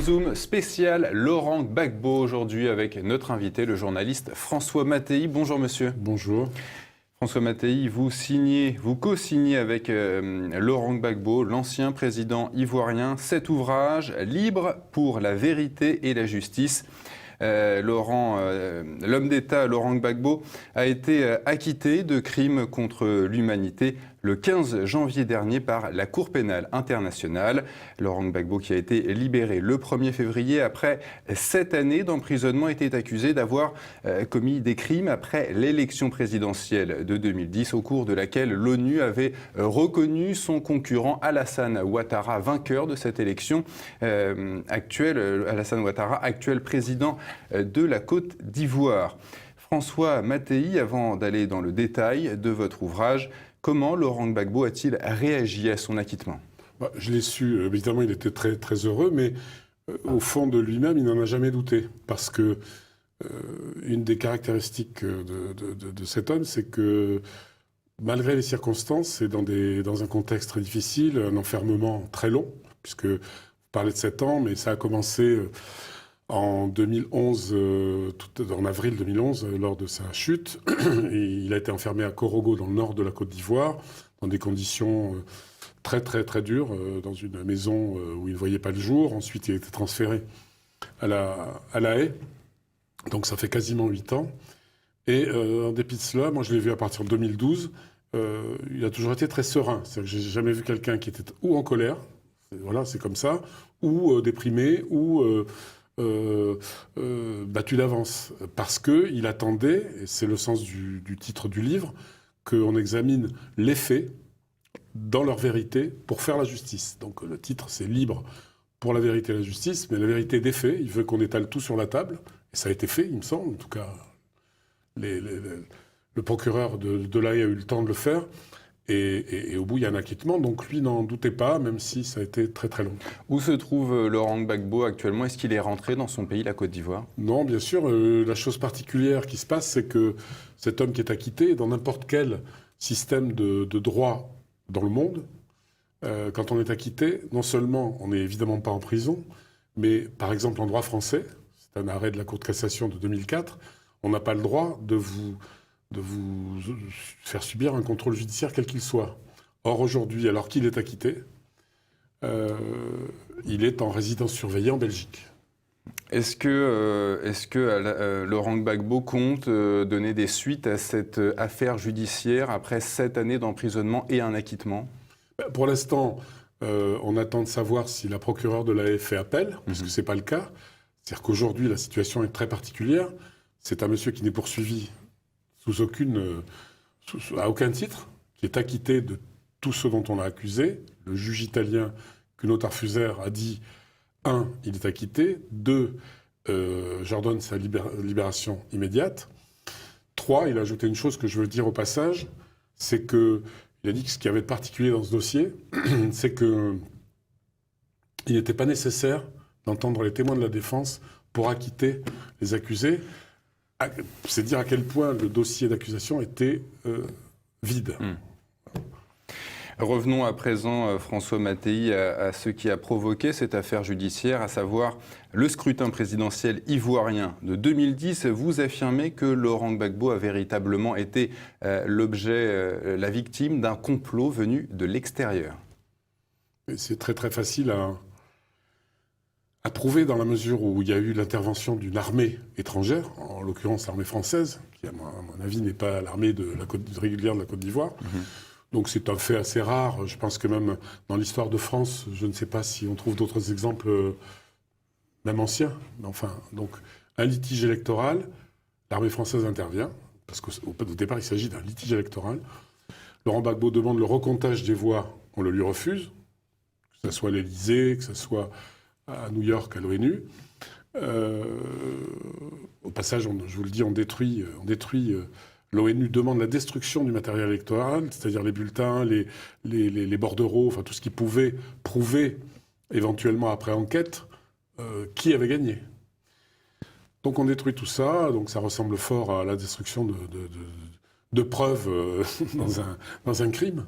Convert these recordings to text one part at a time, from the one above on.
Zoom spécial Laurent Gbagbo aujourd'hui avec notre invité, le journaliste François Mattei. Bonjour monsieur. Bonjour. François Mattei, vous co-signez avec Laurent Gbagbo, l'ancien président ivoirien, cet ouvrage, Libre pour la vérité et la justice. L'homme d'État Laurent Gbagbo a été acquitté de crimes contre l'humanité le 15 janvier dernier par la Cour pénale internationale. Laurent Gbagbo, qui a été libéré le 1er février après 7 années d'emprisonnement, était accusé d'avoir commis des crimes après l'élection présidentielle de 2010, au cours de laquelle l'ONU avait reconnu son concurrent Alassane Ouattara vainqueur de cette élection. Alassane Ouattara, actuel président de la Côte d'Ivoire. François Mattei, avant d'aller dans le détail de votre ouvrage, comment Laurent Gbagbo a-t-il réagi à son acquittement ? Je l'ai su, évidemment il était très, très heureux, mais au fond de lui-même, il n'en a jamais douté. Parce que une des caractéristiques de cet homme, c'est que malgré les circonstances et dans un contexte très difficile, un enfermement très long, puisque vous parlez de 7 ans, mais ça a commencé en 2011, en avril 2011, lors de sa chute. Et il a été enfermé à Korogo, dans le nord de la Côte d'Ivoire, dans des conditions très, très, très dures, dans une maison où il ne voyait pas le jour. Ensuite, il a été transféré à La Haye. Donc, ça fait quasiment 8 ans. Et en dépit de cela, moi, je l'ai vu à partir de 2012. Il a toujours été très serein. C'est-à-dire que j'ai jamais vu quelqu'un qui était ou en colère, voilà, c'est comme ça, ou déprimé, ou battu d'avance, parce qu'il attendait, et c'est le sens du titre du livre, qu'on examine les faits dans leur vérité pour faire la justice. Donc le titre, c'est Libre pour la vérité et la justice, mais la vérité des faits, il veut qu'on étale tout sur la table, et ça a été fait, il me semble, en tout cas, le procureur de La Haye a eu le temps de le faire. Et au bout, il y a un acquittement. Donc lui, n'en doutait pas, même si ça a été très très long. Où se trouve Laurent Gbagbo actuellement ? Est-ce qu'il est rentré dans son pays, la Côte d'Ivoire ? Non, bien sûr. La chose particulière qui se passe, c'est que cet homme qui est acquitté, dans n'importe quel système de droit dans le monde, quand on est acquitté, non seulement on n'est évidemment pas en prison, mais par exemple en droit français, c'est un arrêt de la Cour de cassation de 2004, on n'a pas le droit de vous faire subir un contrôle judiciaire quel qu'il soit. Or, aujourd'hui, alors qu'il est acquitté, il est en résidence surveillée en Belgique. Est-ce que Laurent Gbagbo compte donner des suites à cette affaire judiciaire après 7 années d'emprisonnement et un acquittement ? Pour l'instant, on attend de savoir si la procureure de La Haye fait appel, puisque ce n'est pas le cas. C'est-à-dire qu'aujourd'hui, la situation est très particulière. C'est un monsieur qui n'est poursuivi à aucun titre, qui est acquitté de tout ce dont on l'a accusé. Le juge italien Cuno Tarfuser a dit 1. Il est acquitté. 2. J'ordonne sa libération immédiate. 3. Il a ajouté une chose que je veux dire au passage, c'est que il a dit que ce qu'il y avait de particulier dans ce dossier, c'est que il n'était pas nécessaire d'entendre les témoins de la défense pour acquitter les accusés. C'est dire à quel point le dossier d'accusation était vide. Revenons à présent, François Mattei, à ce qui a provoqué cette affaire judiciaire, à savoir le scrutin présidentiel ivoirien de 2010. Vous affirmez que Laurent Gbagbo a véritablement été la victime d'un complot venu de l'extérieur. C'est très très facile à prouver dans la mesure où il y a eu l'intervention d'une armée étrangère, en l'occurrence l'armée française, qui à mon avis n'est pas l'armée régulière de la Côte d'Ivoire. Donc c'est un fait assez rare. Je pense que même dans l'histoire de France, je ne sais pas si on trouve d'autres exemples, même anciens. Enfin, donc un litige électoral, l'armée française intervient, parce qu'au départ il s'agit d'un litige électoral. Laurent Gbagbo demande le recomptage des voix, on le lui refuse, que ce soit à l'Élysée, que ce soit à New York, à l'ONU. Au passage, je vous le dis, on détruit l'ONU demande la destruction du matériel électoral, c'est-à-dire les bulletins, les bordereaux, enfin tout ce qui pouvait prouver, éventuellement après enquête, qui avait gagné. Donc on détruit tout ça, donc ça ressemble fort à la destruction de preuves dans un crime.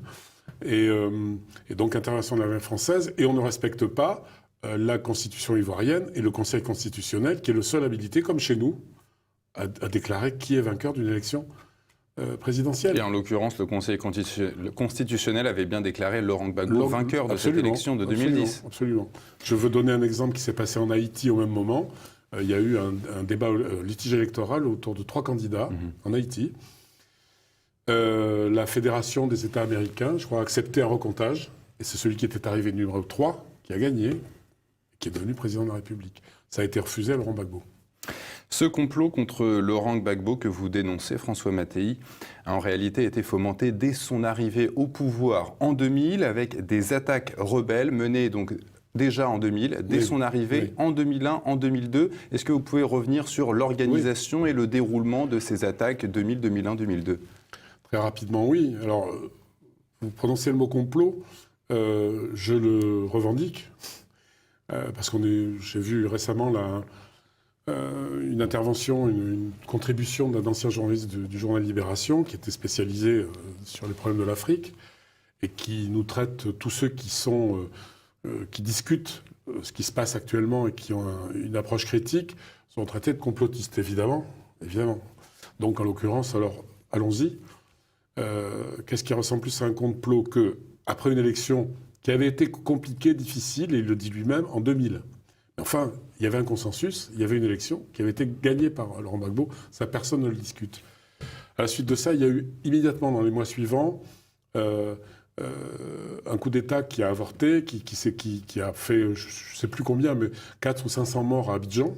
Et donc intervention de l'armée française, et on ne respecte pas la Constitution ivoirienne et le Conseil constitutionnel, qui est le seul habilité, comme chez nous, à déclarer qui est vainqueur d'une élection présidentielle. Et en l'occurrence, le Conseil constitutionnel avait bien déclaré Laurent Gbagbo vainqueur de cette élection de 2010. Absolument. Je veux donner un exemple qui s'est passé en Haïti au même moment. Il y a eu un débat litige électoral autour de 3 candidats en Haïti. La Fédération des États américains, je crois, a accepté un recomptage. Et c'est celui qui était arrivé numéro 3 qui a gagné, qui est devenu président de la République. Ça a été refusé à Laurent Gbagbo. Ce complot contre Laurent Gbagbo que vous dénoncez, François Mattei, a en réalité été fomenté dès son arrivée au pouvoir en 2000 avec des attaques rebelles menées donc déjà en 2000, dès son arrivée en 2001, en 2002. Est-ce que vous pouvez revenir sur l'organisation et le déroulement de ces attaques 2000, 2001, 2002 ? Très rapidement, oui. Alors, vous prononcez le mot complot, je le revendique, parce j'ai vu récemment une intervention, une contribution d'un ancien journaliste du journal Libération, qui était spécialisé sur les problèmes de l'Afrique, et qui nous traite tous ceux qui discutent ce qui se passe actuellement et qui ont une approche critique, sont traités de complotistes, évidemment. Donc, en l'occurrence, alors, allons-y. Qu'est-ce qui ressemble plus à un complot qu'après une élection qui avait été compliquée, difficile, et il le dit lui-même, en 2000. Enfin, il y avait un consensus, il y avait une élection qui avait été gagnée par Laurent Gbagbo, ça personne ne le discute. À la suite de ça, il y a eu immédiatement dans les mois suivants un coup d'État qui a avorté, qui a fait, je ne sais plus combien, mais 400 ou 500 morts à Abidjan.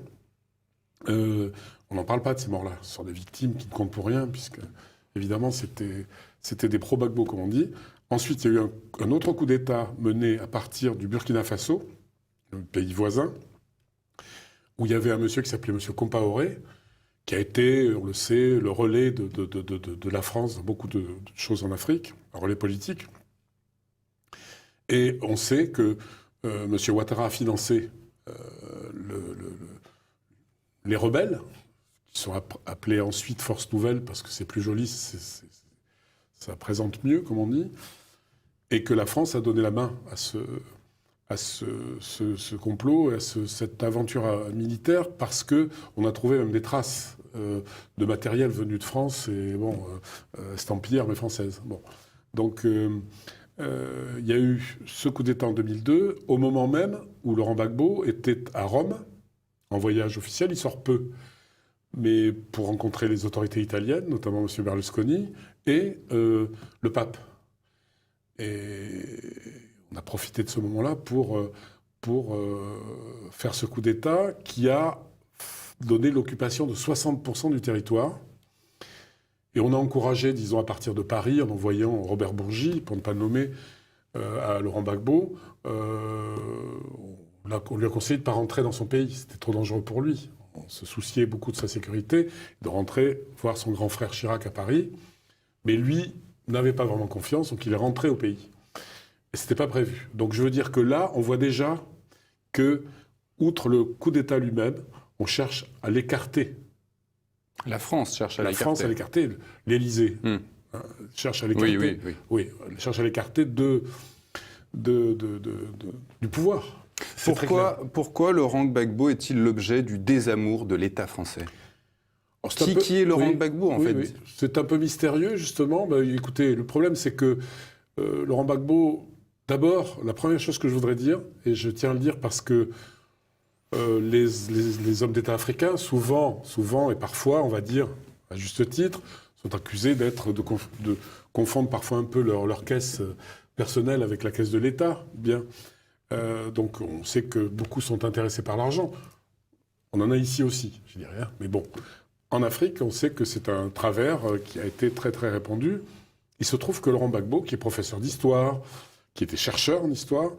On n'en parle pas de ces morts-là, ce sont des victimes qui ne comptent pour rien, puisque évidemment c'était des pro-Gbagbo, comme on dit. Ensuite, il y a eu un autre coup d'État mené à partir du Burkina Faso, le pays voisin, où il y avait un monsieur qui s'appelait monsieur Compaoré, qui a été, on le sait, le relais de la France dans beaucoup de choses en Afrique, un relais politique. Et on sait que monsieur Ouattara a financé les rebelles, qui sont appelés ensuite Force Nouvelle, parce que c'est plus joli, ça présente mieux, comme on dit, et que la France a donné la main à ce complot, à cette aventure militaire, parce qu'on a trouvé même des traces de matériel venu de France, et estampillères, mais françaises. Bon. Donc, il y a eu ce coup d'État en 2002, au moment même où Laurent Gbagbo était à Rome, en voyage officiel. Il sort peu, mais pour rencontrer les autorités italiennes, notamment M. Berlusconi, et le pape. Et on a profité de ce moment-là pour faire ce coup d'État qui a donné l'occupation de 60% du territoire. Et on a encouragé, disons, à partir de Paris, en envoyant Robert Bourgi, pour ne pas le nommer, à Laurent Gbagbo, on lui a conseillé de ne pas rentrer dans son pays. C'était trop dangereux pour lui. On se souciait beaucoup de sa sécurité, de rentrer voir son grand frère Chirac à Paris. Mais lui n'avait pas vraiment confiance, donc il est rentré au pays. Et ce n'était pas prévu. Donc je veux dire que là, on voit déjà que, outre le coup d'État lui-même, on cherche à l'écarter. La France cherche à l'écarter. La France à l'écarter. L'Élysée cherche à l'écarter. Oui, cherche à l'écarter du pouvoir. Pourquoi Laurent Gbagbo est-il l'objet du désamour de l'État français ? Qui est Laurent Gbagbo, en fait ? C'est un peu mystérieux, justement. Écoutez, le problème, c'est que Laurent Gbagbo, d'abord, la première chose que je voudrais dire, et je tiens à le dire parce que les hommes d'État africains, souvent et parfois, on va dire, à juste titre, sont accusés de confondre parfois un peu leur caisse personnelle avec la caisse de l'État. Bien. Donc on sait que beaucoup sont intéressés par l'argent. On en a ici aussi, je dis rien, mais bon. En Afrique, on sait que c'est un travers qui a été très très répandu. Il se trouve que Laurent Gbagbo, qui est professeur d'histoire, qui était chercheur en histoire,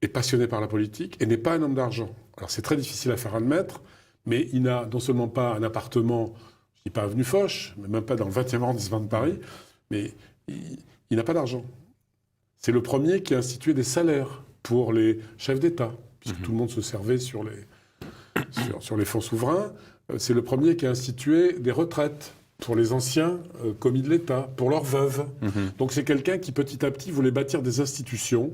est passionné par la politique et n'est pas un homme d'argent. Alors c'est très difficile à faire admettre, mais il n'a non seulement pas un appartement, je ne dis pas avenue Foch, mais même pas dans le 20e arrondissement de Paris, mais il n'a pas d'argent. C'est le premier qui a institué des salaires pour les chefs d'État, puisque tout le monde se servait sur les fonds souverains. C'est le premier qui a institué des retraites pour les anciens commis de l'État, pour leurs veuves. Donc c'est quelqu'un qui, petit à petit, voulait bâtir des institutions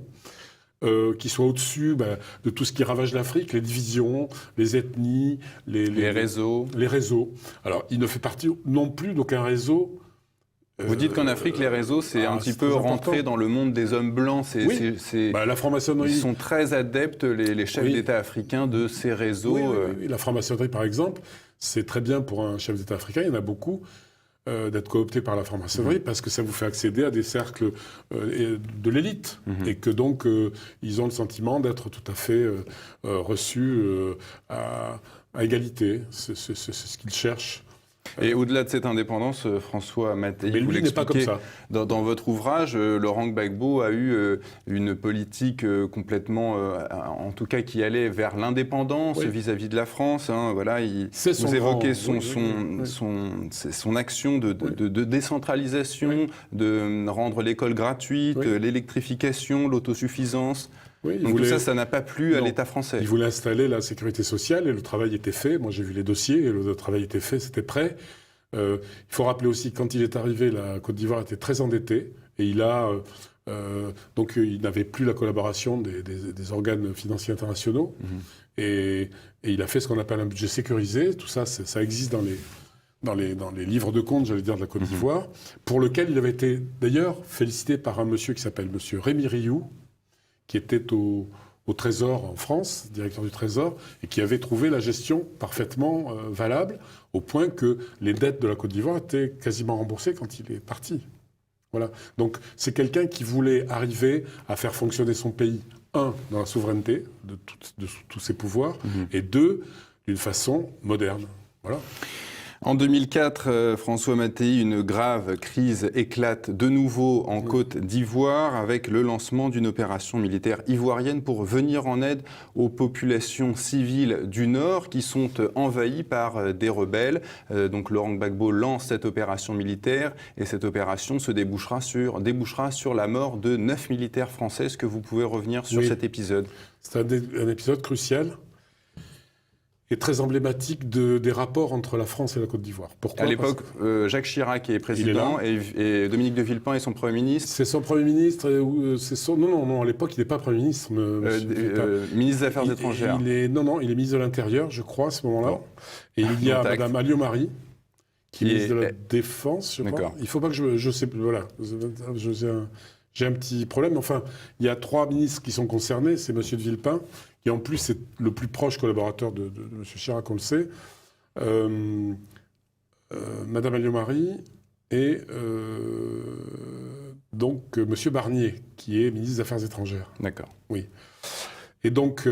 qui soit au-dessus de tout ce qui ravage l'Afrique, les divisions, les ethnies, les réseaux. Les réseaux. Alors, il ne fait partie non plus d'aucun réseau. Vous dites qu'en Afrique, les réseaux, c'est un petit peu rentré dans le monde des hommes blancs. La franc-maçonnerie. Ils sont très adeptes, les chefs d'État africains, de ces réseaux. Oui. La franc-maçonnerie, par exemple, c'est très bien pour un chef d'État africain. Il y en a beaucoup. D'être coopté par la franc-maçonnerie parce que ça vous fait accéder à des cercles de l'élite et que donc ils ont le sentiment d'être tout à fait reçus à égalité. C'est ce qu'ils cherchent. Et au-delà de cette indépendance, François Mattei, vous l'expliquez dans votre ouvrage, Laurent Gbagbo a eu une politique complètement, en tout cas qui allait vers l'indépendance vis-à-vis de la France. Hein, voilà, vous évoquez son action de décentralisation, de rendre l'école gratuite, l'électrification, l'autosuffisance. Oui, donc tout ça n'a pas plu à l'État français. Il voulait installer la sécurité sociale et le travail était fait. Moi, j'ai vu les dossiers et le travail était fait, c'était prêt. Il faut rappeler aussi que quand il est arrivé, la Côte d'Ivoire était très endettée et il n'avait plus la collaboration des organes financiers internationaux et il a fait ce qu'on appelle un budget sécurisé. Tout ça, ça existe dans les livres de comptes, j'allais dire, de la Côte d'Ivoire, pour lequel il avait été d'ailleurs félicité par un monsieur qui s'appelle monsieur Rémi Rioux, qui était au Trésor en France, directeur du Trésor, et qui avait trouvé la gestion parfaitement valable, au point que les dettes de la Côte d'Ivoire étaient quasiment remboursées quand il est parti. Voilà. Donc c'est quelqu'un qui voulait arriver à faire fonctionner son pays, un, dans la souveraineté de tous ses pouvoirs, et deux, d'une façon moderne. Voilà. En 2004, François Mattei, une grave crise éclate de nouveau en Côte d'Ivoire avec le lancement d'une opération militaire ivoirienne pour venir en aide aux populations civiles du Nord qui sont envahies par des rebelles. Donc Laurent Gbagbo lance cette opération militaire et cette opération se débouchera sur la mort de 9 militaires français. Est-ce que vous pouvez revenir sur cet épisode ? C'est un épisode crucial et très emblématique des rapports entre la France et la Côte d'Ivoire. Pourquoi ? À l'époque, Jacques Chirac est président et Dominique de Villepin est son Premier ministre. C'est son Premier ministre. Non, à l'époque, il n'est pas Premier ministre. Ministre des Affaires étrangères. Il est ministre de l'Intérieur, je crois, à ce moment-là. Bon. Et il y a Mme Alliot-Marie, qui est ministre de la Défense, je crois. Il ne faut pas que je sais... Voilà. J'ai un petit problème. Enfin, il y a 3 ministres qui sont concernés. C'est M. de Villepin, qui en plus est le plus proche collaborateur de M. Chirac, on le sait. Mme Alliot-Marie et donc M. Barnier, qui est ministre des Affaires étrangères. D'accord. Oui. Et donc...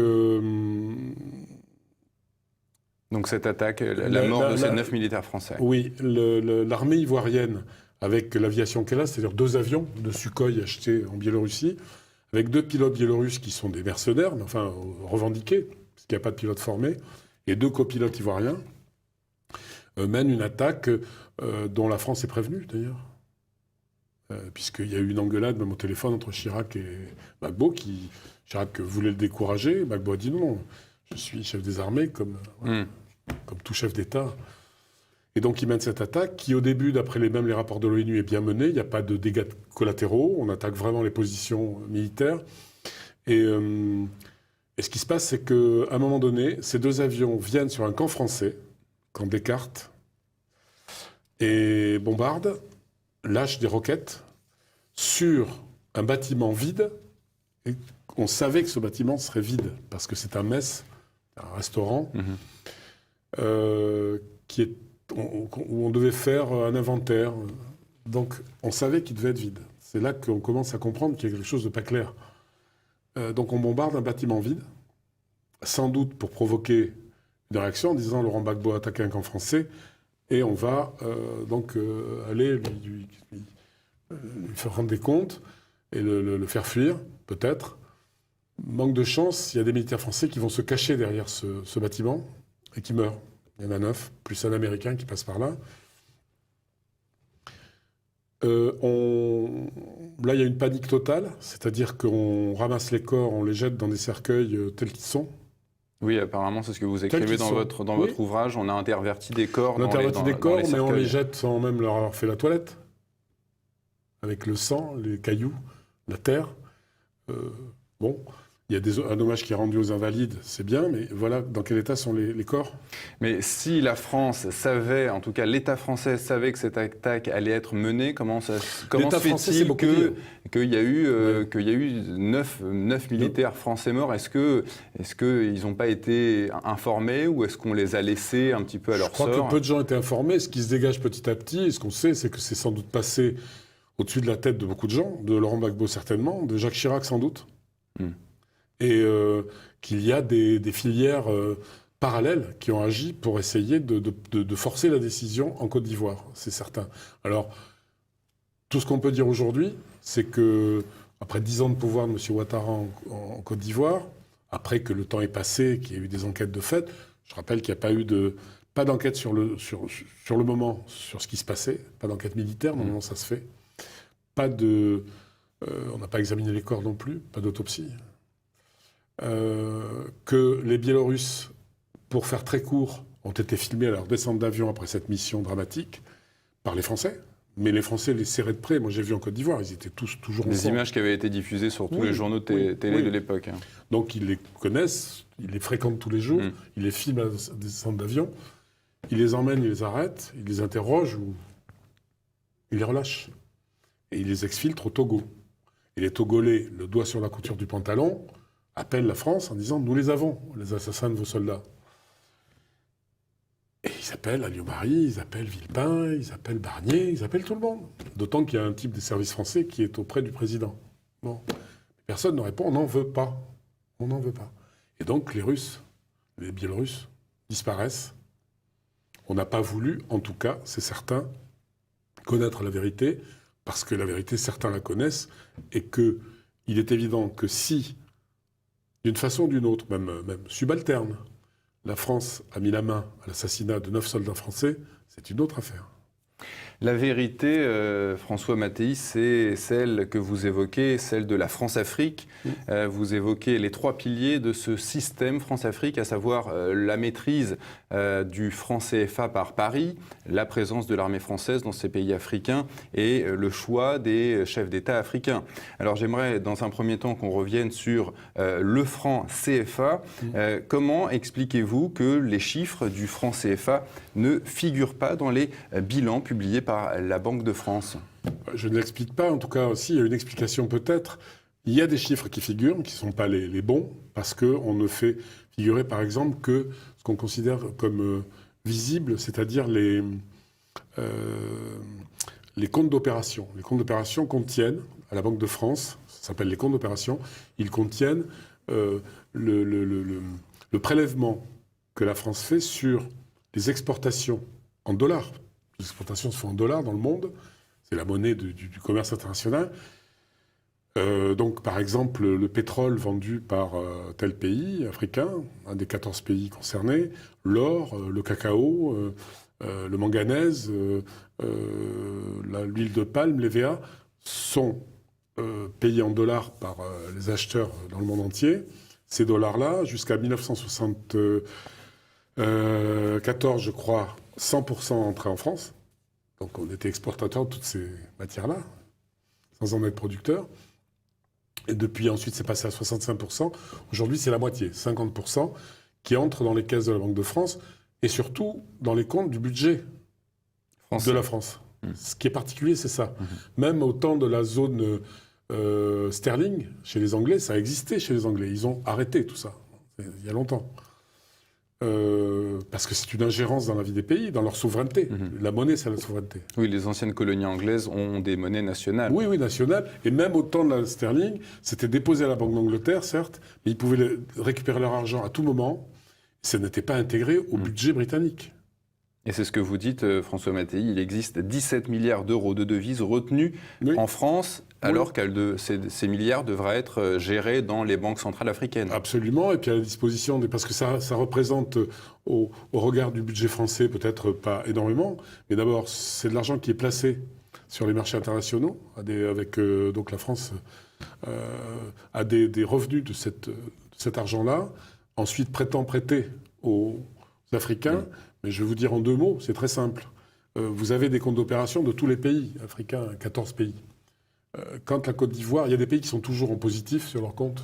Donc cette attaque, la mort de ces 9 militaires français. Oui, l'armée ivoirienne, avec l'aviation qu'elle a, c'est-à-dire 2 avions de Sukhoi achetés en Biélorussie, avec 2 pilotes biélorusses qui sont des mercenaires, mais enfin revendiqués, parce qu'il n'y a pas de pilote formé, et 2 copilotes ivoiriens, mènent une attaque dont la France est prévenue, d'ailleurs. Puisqu'il y a eu une engueulade, même au téléphone, entre Chirac et Gbagbo, Chirac voulait le décourager, Gbagbo a dit non, je suis chef des armées, comme tout chef d'État. Et donc, ils mènent cette attaque qui, au début, d'après les rapports de l'ONU, est bien menée. Il n'y a pas de dégâts collatéraux. On attaque vraiment les positions militaires. Et ce qui se passe, c'est qu'à un moment donné, ces 2 avions viennent sur un camp français, camp Descartes, et bombardent, lâchent des roquettes sur un bâtiment vide. Et on savait que ce bâtiment serait vide, parce que c'est un mess, un restaurant, où on devait faire un inventaire. Donc, on savait qu'il devait être vide. C'est là qu'on commence à comprendre qu'il y a quelque chose de pas clair. Donc, on bombarde un bâtiment vide, sans doute pour provoquer une réaction en disant Laurent Gbagbo a attaqué un camp français, et on va aller lui faire rendre des comptes et le faire fuir, peut-être. Manque de chance, il y a des militaires français qui vont se cacher derrière ce bâtiment et qui meurent. Il y en a 9, plus un Américain qui passe par là. Là, il y a une panique totale, c'est-à-dire qu'on ramasse les corps, on les jette dans des cercueils tels qu'ils sont. Oui, apparemment, c'est ce que vous écrivez dans votre ouvrage. On a interverti des corps. On a interverti des corps, mais on les jette sans même leur avoir fait la toilette. Avec le sang, les cailloux, la terre. Bon, il y a un hommage qui est rendu aux invalides, c'est bien, mais voilà dans quel état sont les corps. Mais si la France savait, en tout cas l'État français savait que cette attaque allait être menée, comment se fait-il qu'il y a eu 9 militaires français morts? Est-ce qu'ils n'ont pas été informés ou est-ce qu'on les a laissés un petit peu à leur sort? Je crois que peu de gens étaient informés. Ce qui se dégage petit à petit, et ce qu'on sait, c'est que c'est sans doute passé au-dessus de la tête de beaucoup de gens, de Laurent Gbagbo certainement, de Jacques Chirac sans doute. Et qu'il y a des filières parallèles qui ont agi pour essayer de forcer la décision en Côte d'Ivoire, c'est certain. Alors, tout ce qu'on peut dire aujourd'hui, c'est que après 10 ans de pouvoir de M. Ouattara en Côte d'Ivoire, après que le temps est passé, qu'il y a eu des enquêtes de fait, je rappelle qu'il n'y a pas d'enquête sur le moment sur ce qui se passait, pas d'enquête militaire, normalement ça se fait, on n'a pas examiné les corps non plus, pas d'autopsie. Que les Biélorusses, pour faire très court, ont été filmés à leur descente d'avion après cette mission dramatique par les Français. Mais les Français les serraient de près. Moi, j'ai vu en Côte d'Ivoire, ils étaient tous toujours ensemble. Des images qui avaient été diffusées sur tous les journaux télé de l'époque. Donc, ils les connaissent, ils les fréquentent tous les jours, ils les filment à la descente d'avion, ils les emmènent, ils les arrêtent, ils les interrogent ou ils les relâchent. Et ils les exfiltrent au Togo. Et les Togolais, le doigt sur la couture du pantalon, appellent la France en disant « Nous les avons, les assassins de vos soldats ». Et ils appellent Alliot-Marie, ils appellent Villepin, ils appellent Barnier, ils appellent tout le monde. D'autant qu'il y a un type des services français qui est auprès du président. Bon. Personne ne répond, on n'en veut pas. On n'en veut pas. Et donc les Russes, les Biélorusses, disparaissent. On n'a pas voulu, en tout cas, c'est certain, connaître la vérité, parce que la vérité, certains la connaissent, et qu'il est évident que si, d'une façon ou d'une autre, même subalterne, la France a mis la main à l'assassinat de 9 soldats français, c'est une autre affaire. La vérité, François Mattei, c'est celle que vous évoquez, celle de la France-Afrique. Vous évoquez les 3 piliers de ce système France-Afrique, à savoir la maîtrise du franc CFA par Paris, la présence de l'armée française dans ces pays africains et le choix des chefs d'État africains. Alors j'aimerais dans un premier temps qu'on revienne sur le franc CFA. Comment expliquez-vous que les chiffres du franc CFA ne figurent pas dans les bilans publiés par la Banque de France? Je ne l'explique pas. En tout cas, s'il y a une explication peut-être. Il y a des chiffres qui figurent, qui ne sont pas les bons, parce qu'on ne fait figurer, par exemple, que ce qu'on considère comme visible, c'est-à-dire les comptes d'opération. Les comptes d'opération contiennent, à la Banque de France, ça s'appelle les comptes d'opération, ils contiennent le prélèvement que la France fait sur les exportations en dollars. Les exportations se font en dollars dans le monde, c'est la monnaie du commerce international. Donc, par exemple, le pétrole vendu par tel pays africain, un des 14 pays concernés, l'or, le cacao, le manganèse, l'huile de palme, l'EVA, sont payés en dollars par les acheteurs dans le monde entier. Ces dollars-là, jusqu'à 1974, je crois, 100% entraient en France. Donc, on était exportateur de toutes ces matières-là, sans en être producteur. Et depuis, ensuite, c'est passé à 65%. Aujourd'hui, c'est la moitié, 50%, qui entrent dans les caisses de la Banque de France et surtout dans les comptes du budget de la France. Ce qui est particulier, c'est ça. Même au temps de la zone sterling, chez les Anglais, ça existait chez les Anglais. Ils ont arrêté tout ça, il y a longtemps. Parce que c'est une ingérence dans la vie des pays, dans leur souveraineté. La monnaie, c'est la souveraineté. Oui, les anciennes colonies anglaises ont des monnaies nationales. Oui, nationales. Et même au temps de la sterling, c'était déposé à la Banque d'Angleterre, certes, mais ils pouvaient récupérer leur argent à tout moment. Ça n'était pas intégré au budget britannique. Et c'est ce que vous dites, François Mattei, il existe 17 milliards d'euros de devises retenues en France, alors que ces milliards devraient être gérés dans les banques centrales africaines. Absolument, et puis à la disposition, parce que ça représente, au regard du budget français, peut-être pas énormément, mais d'abord, c'est de l'argent qui est placé sur les marchés internationaux, avec donc la France a des revenus de cet argent-là, ensuite prêter aux Africains. Mais je vais vous dire en 2 mots, c'est très simple. Vous avez des comptes d'opération de tous les pays africains, 14 pays. Quand la Côte d'Ivoire, il y a des pays qui sont toujours en positif sur leurs comptes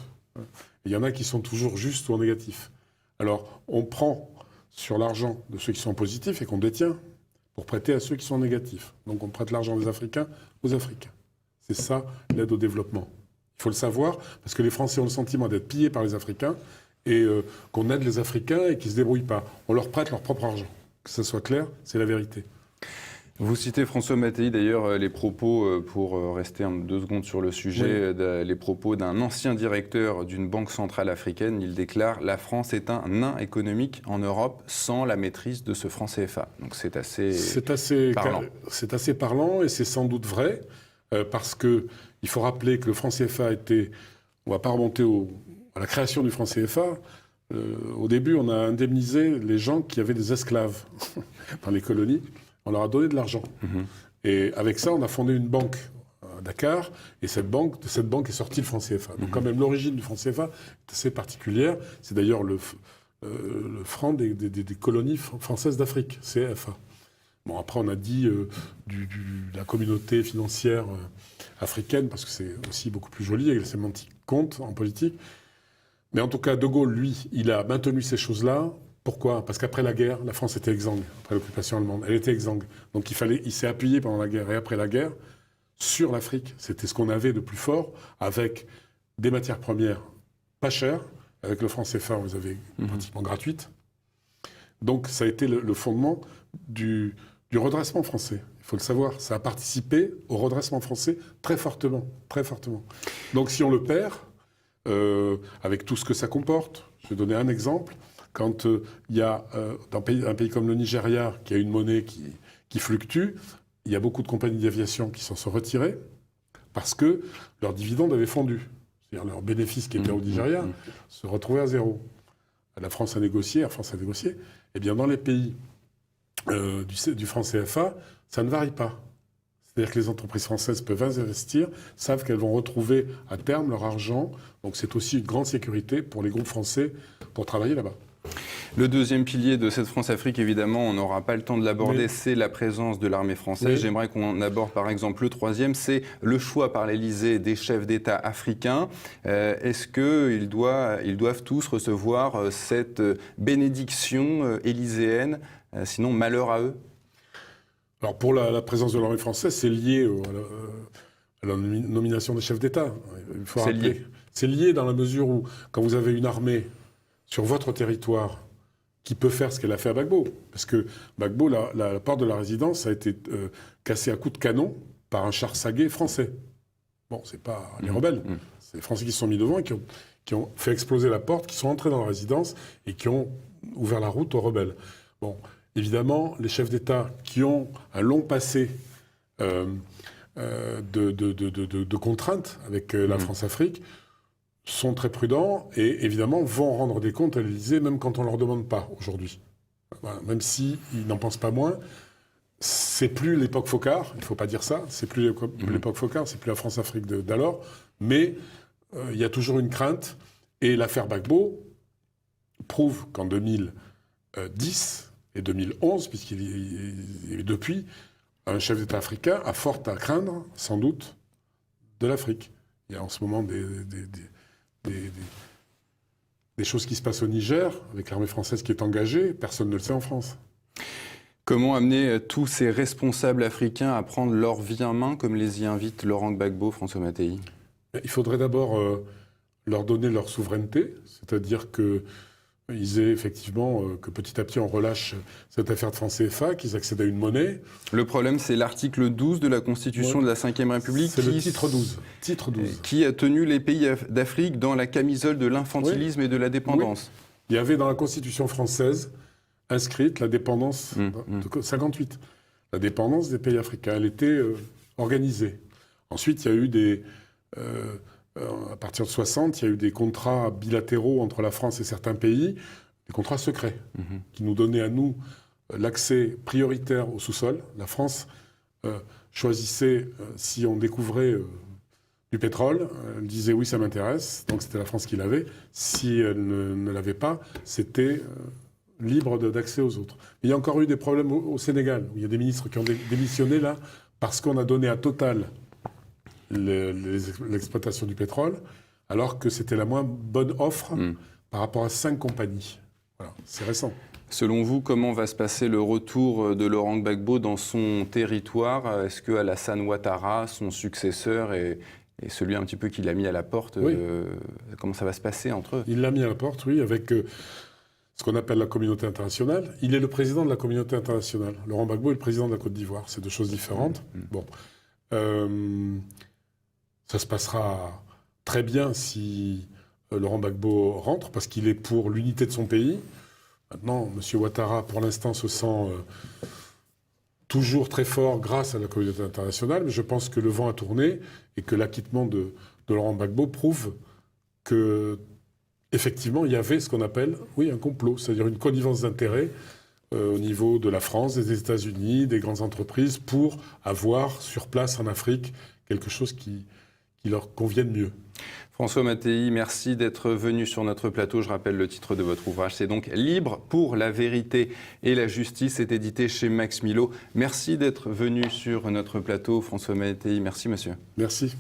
Il y en a qui sont toujours justes ou en négatif. Alors, on prend sur l'argent de ceux qui sont positifs et qu'on détient pour prêter à ceux qui sont négatifs. Donc on prête l'argent des Africains aux Africains. C'est ça l'aide au développement. Il faut le savoir, parce que les Français ont le sentiment d'être pillés par les Africains et qu'on aide les Africains et qu'ils ne se débrouillent pas. On leur prête leur propre argent. Que ça soit clair, c'est la vérité. Vous citez François Mattei, d'ailleurs, les propos, pour rester 2 secondes sur le sujet, les propos d'un ancien directeur d'une banque centrale africaine. Il déclare « La France est un nain économique en Europe sans la maîtrise de ce franc CFA ». Donc c'est assez parlant. C'est assez parlant et c'est sans doute vrai, parce qu'il faut rappeler que le franc CFA était... On ne va pas remonter à la création du franc CFA. Au début, on a indemnisé les gens qui avaient des esclaves dans les colonies. On leur a donné de l'argent. Et avec ça, on a fondé une banque à Dakar. Et de cette banque est sorti le franc CFA. Donc quand même, l'origine du franc CFA est assez particulière. C'est d'ailleurs le franc des colonies françaises d'Afrique, CFA. Bon, après, on a dit de la communauté financière africaine, parce que c'est aussi beaucoup plus joli, et la sémantique compte en politique. Mais en tout cas, De Gaulle, lui, il a maintenu ces choses-là. Pourquoi ? Parce qu'après la guerre, la France était exsangue, après l'occupation allemande. Elle était exsangue. Donc il s'est appuyé pendant la guerre et après la guerre sur l'Afrique. C'était ce qu'on avait de plus fort, avec des matières premières pas chères. Avec le franc CFA, vous avez pratiquement gratuite. Donc ça a été le fondement du redressement français. Il faut le savoir. Ça a participé au redressement français très fortement. Très fortement. Donc si on le perd, avec tout ce que ça comporte, je vais donner un exemple. Quand il y a dans un pays comme le Nigeria, qui a une monnaie qui fluctue, il y a beaucoup de compagnies d'aviation qui s'en sont retirées parce que leurs dividendes avaient fondu. C'est-à-dire leurs bénéfices qui étaient au Nigeria se retrouvaient à zéro. La France a négocié, Air France a négocié. Eh bien, dans les pays du franc CFA, ça ne varie pas. C'est-à-dire que les entreprises françaises peuvent investir, savent qu'elles vont retrouver à terme leur argent. Donc c'est aussi une grande sécurité pour les groupes français pour travailler là-bas. Le deuxième pilier de cette France-Afrique, évidemment, on n'aura pas le temps de l'aborder, c'est la présence de l'armée française. J'aimerais qu'on aborde par exemple le troisième, c'est le choix par l'Élysée des chefs d'État africains. Est-ce qu'ils doivent tous recevoir cette bénédiction élyséenne, sinon malheur à eux ? Alors pour la présence de l'armée française, c'est lié à la nomination des chefs d'État. Il faut rappeler. C'est lié dans la mesure où, quand vous avez une armée sur votre territoire qui peut faire ce qu'elle a fait à Gbagbo, parce que Gbagbo, la porte de la résidence a été cassée à coups de canon par un char Saguet français. Bon, c'est pas les rebelles, c'est les Français qui se sont mis devant et qui ont fait exploser la porte, qui sont entrés dans la résidence et qui ont ouvert la route aux rebelles. Bon, évidemment, les chefs d'État qui ont un long passé de contraintes avec la France-Afrique sont très prudents et évidemment vont rendre des comptes à l'Élysée, même quand on ne leur demande pas aujourd'hui. Voilà, même s'ils n'en pensent pas moins. C'est plus l'époque Foccart, il ne faut pas dire ça, c'est plus l'époque Foccart, c'est plus la France-Afrique d'alors, mais il y a toujours une crainte. Et l'affaire Gbagbo prouve qu'en 2010 et 2011, puisqu'il est depuis, un chef d'État africain a fort à craindre, sans doute, de l'Afrique. Il y a en ce moment des choses qui se passent au Niger, avec l'armée française qui est engagée, personne ne le sait en France. Comment amener tous ces responsables africains à prendre leur vie en main, comme les y invite Laurent Gbagbo, François Mattei ? Il faudrait d'abord leur donner leur souveraineté, c'est-à-dire qu'ils aient effectivement, que petit à petit on relâche cette affaire de franc CFA, qu'ils accèdent à une monnaie. Le problème, c'est l'article 12 de la Constitution de la Ve République. C'est le titre 12. Qui a tenu les pays d'Afrique dans la camisole de l'infantilisme et de la dépendance. Oui. Il y avait dans la Constitution française inscrite la dépendance de 58. La dépendance des pays africains, elle était organisée. Ensuite, il y a eu à partir de 60, il y a eu des contrats bilatéraux entre la France et certains pays, des contrats secrets, qui nous donnaient à nous l'accès prioritaire au sous-sol. La France choisissait, si on découvrait du pétrole, elle disait oui, ça m'intéresse, donc c'était la France qui l'avait. Si elle ne l'avait pas, c'était libre d'accès aux autres. Mais il y a encore eu des problèmes au Sénégal, où il y a des ministres qui ont démissionné là, parce qu'on a donné à Total l'exploitation du pétrole, alors que c'était la moins bonne offre par rapport à 5 compagnies. Voilà, c'est récent. Selon vous, comment va se passer le retour de Laurent Gbagbo dans son territoire? Est-ce que Alassane Ouattara, son successeur, et celui un petit peu qu'il a mis à la porte, comment ça va se passer entre eux? Il l'a mis à la porte, oui, avec ce qu'on appelle la communauté internationale. Il est le président de la communauté internationale. Laurent Gbagbo est le président de la Côte d'Ivoire. C'est deux choses différentes. Bon, ça se passera très bien si Laurent Gbagbo rentre, parce qu'il est pour l'unité de son pays. Maintenant, M. Ouattara, pour l'instant, se sent toujours très fort grâce à la communauté internationale, mais je pense que le vent a tourné et que l'acquittement de Laurent Gbagbo prouve que, effectivement, il y avait ce qu'on appelle, un complot, c'est-à-dire une connivence d'intérêts au niveau de la France, des États-Unis, des grandes entreprises, pour avoir sur place en Afrique quelque chose qui leur convienne mieux. François Mattei, merci d'être venu sur notre plateau. Je rappelle le titre de votre ouvrage, c'est donc « Libre pour la vérité et la justice », c'est édité chez Max Milo. Merci d'être venu sur notre plateau, François Mattei. Merci, monsieur. Merci.